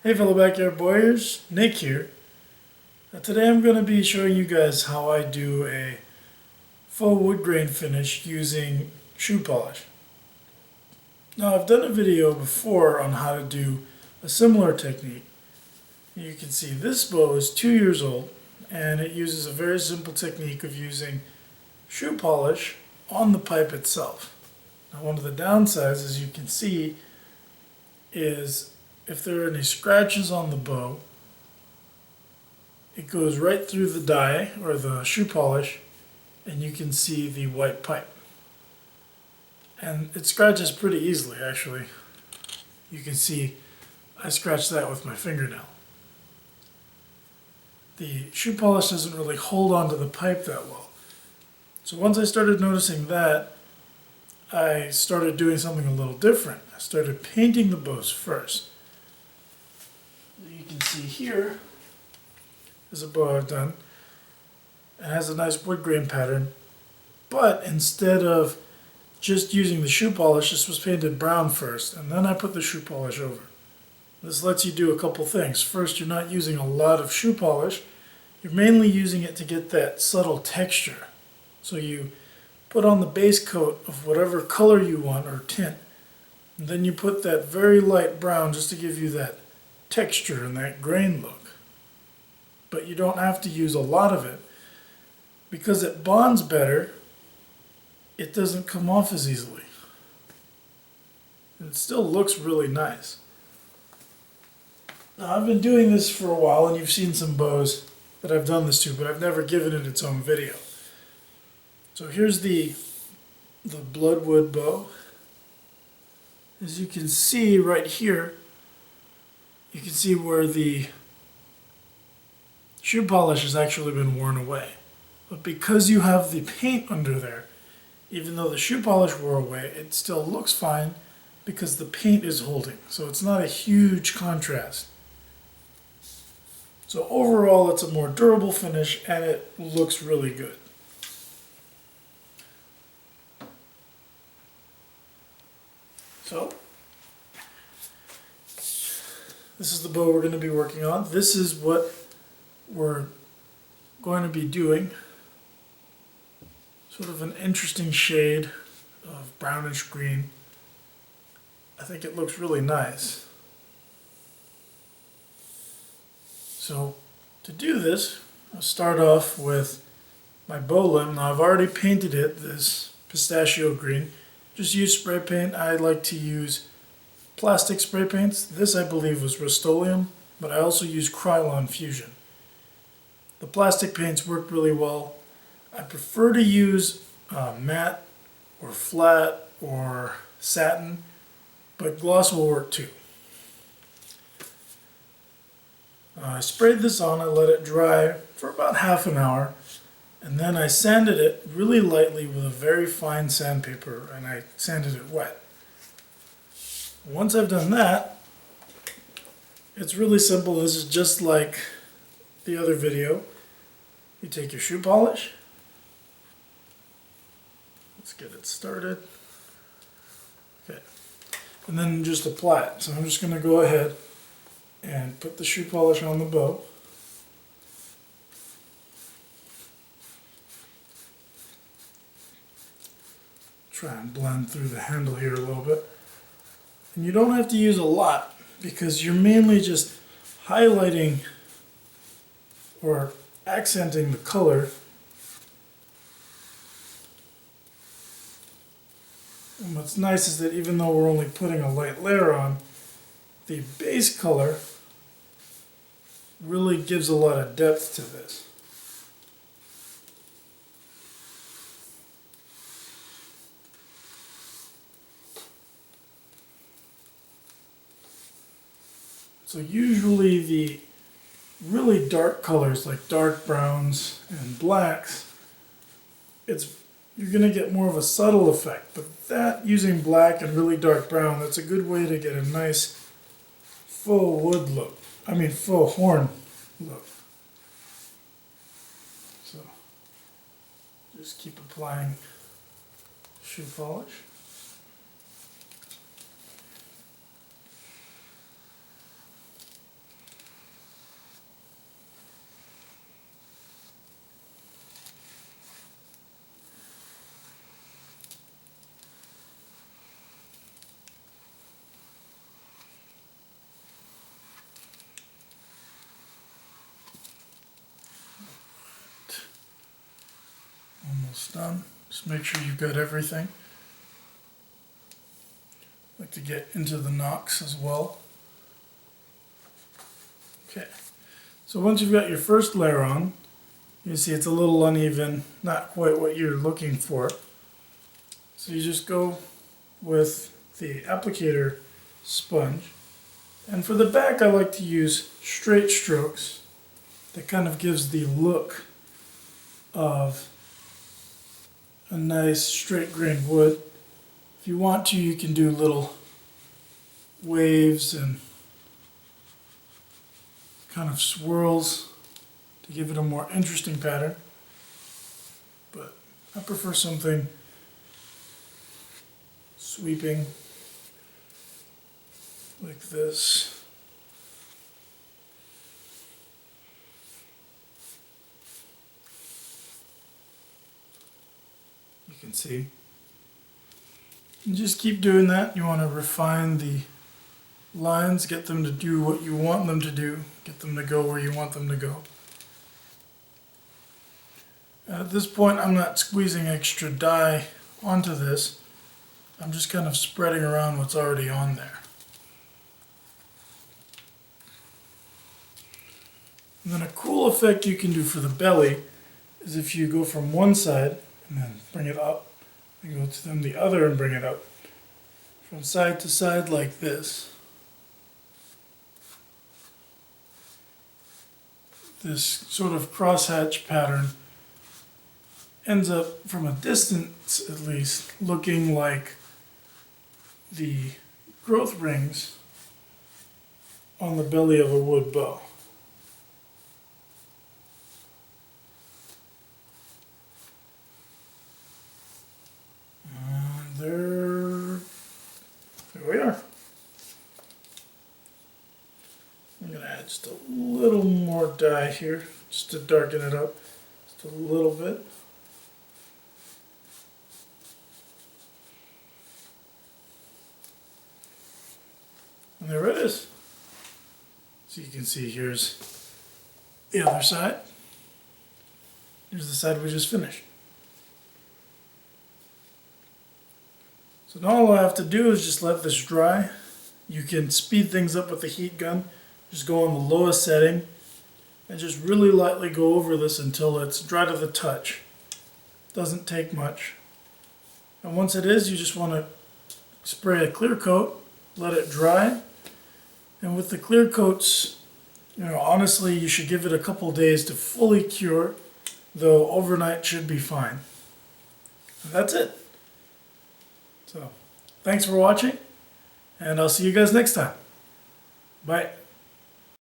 Hey fellow backyard warriors, Nick here. Today I'm going to be showing you guys how I do a faux wood grain finish using shoe polish. Now I've done a video before on how to do a similar technique. You can see this bow is 2 years old and it uses a very simple technique of using shoe polish on the pipe itself. Now one of the downsides, as you can see, is if there are any scratches on the bow, it goes right through the dye or the shoe polish and you can see the white pipe. And it scratches pretty easily actually. You can see I scratched that with my fingernail. The shoe polish doesn't really hold onto the pipe that well. So once I started noticing that, I started doing something a little different. I started painting the bows first. You can see here is a bow I've done. It has a nice wood grain pattern, but instead of just using the shoe polish, this was painted brown first, and then I put the shoe polish over. This lets you do a couple things. First, you're not using a lot of shoe polish. You're mainly using it to get that subtle texture. So you put on the base coat of whatever color you want or tint, and then you put that very light brown just to give you that texture and that grain look. But you don't have to use a lot of it. Because it bonds better, it doesn't come off as easily. And it still looks really nice. Now I've been doing this for a while and you've seen some bows that I've done this to, but I've never given it its own video. So here's the bloodwood bow. As you can see right here, you can see where the shoe polish has actually been worn away. But because you have the paint under there, even though the shoe polish wore away, it still looks fine because the paint is holding. So it's not a huge contrast. So overall, it's a more durable finish and it looks really good. So this is the bow we're going to be working on. This is what we're going to be doing. Sort of an interesting shade of brownish green. I think it looks really nice. So to do this, I'll start off with my bow limb. Now I've already painted it this pistachio green. Just use spray paint. I like to use plastic spray paints. This I believe was Rust-Oleum, but I also use Krylon Fusion. The plastic paints work really well. I prefer to use matte or flat or satin, but gloss will work too. I sprayed this on, I let it dry for about half an hour, and then I sanded it really lightly with a very fine sandpaper, and I sanded it wet. Once I've done that, it's really simple. This is just like the other video. You take your shoe polish. Let's get it started. Okay. And then just apply it. So I'm just going to go ahead and put the shoe polish on the bow. Try and blend through the handle here a little bit. And you don't have to use a lot because you're mainly just highlighting or accenting the color. And what's nice is that even though we're only putting a light layer on, the base color really gives a lot of depth to this. So usually the really dark colors like dark browns and blacks, you're going to get more of a subtle effect. But that, using black and really dark brown, that's a good way to get a nice faux wood look. Faux horn look. So just keep applying shoe polish. almost done. Just make sure you've got everything. I like to get into the knocks as well. Okay, so once you've got your first layer on, you see it's a little uneven, not quite what you're looking for. So you just go with the applicator sponge. And for the back, I like to use straight strokes. That kind of gives the look of a nice straight grain wood. If you want to, you can do little waves and kind of swirls to give it a more interesting pattern. But I prefer something sweeping like this. You can see. And just keep doing that. You want to refine the lines, get them to do what you want them to do, get them to go where you want them to go. At this point, I'm not squeezing extra dye onto this. I'm just kind of spreading around what's already on there. And then a cool effect you can do for the belly is if you go from one side and then bring it up, and go to then the other and bring it up. From side to side like this. This sort of crosshatch pattern ends up, from a distance at least, looking like the growth rings on the belly of a wood bow. There we are. I'm going to add just a little more dye here, just to darken it up just a little bit. And there it is. So you can see here's the other side. Here's the side we just finished. So now all I have to do is just let this dry. You can speed things up with the heat gun. Just go on the lowest setting and just really lightly go over this until it's dry to the touch. Doesn't take much. And once it is, you just want to spray a clear coat, let it dry. And with the clear coats, honestly, you should give it a couple days to fully cure, though overnight should be fine. And that's it. So, thanks for watching, and I'll see you guys next time. Bye.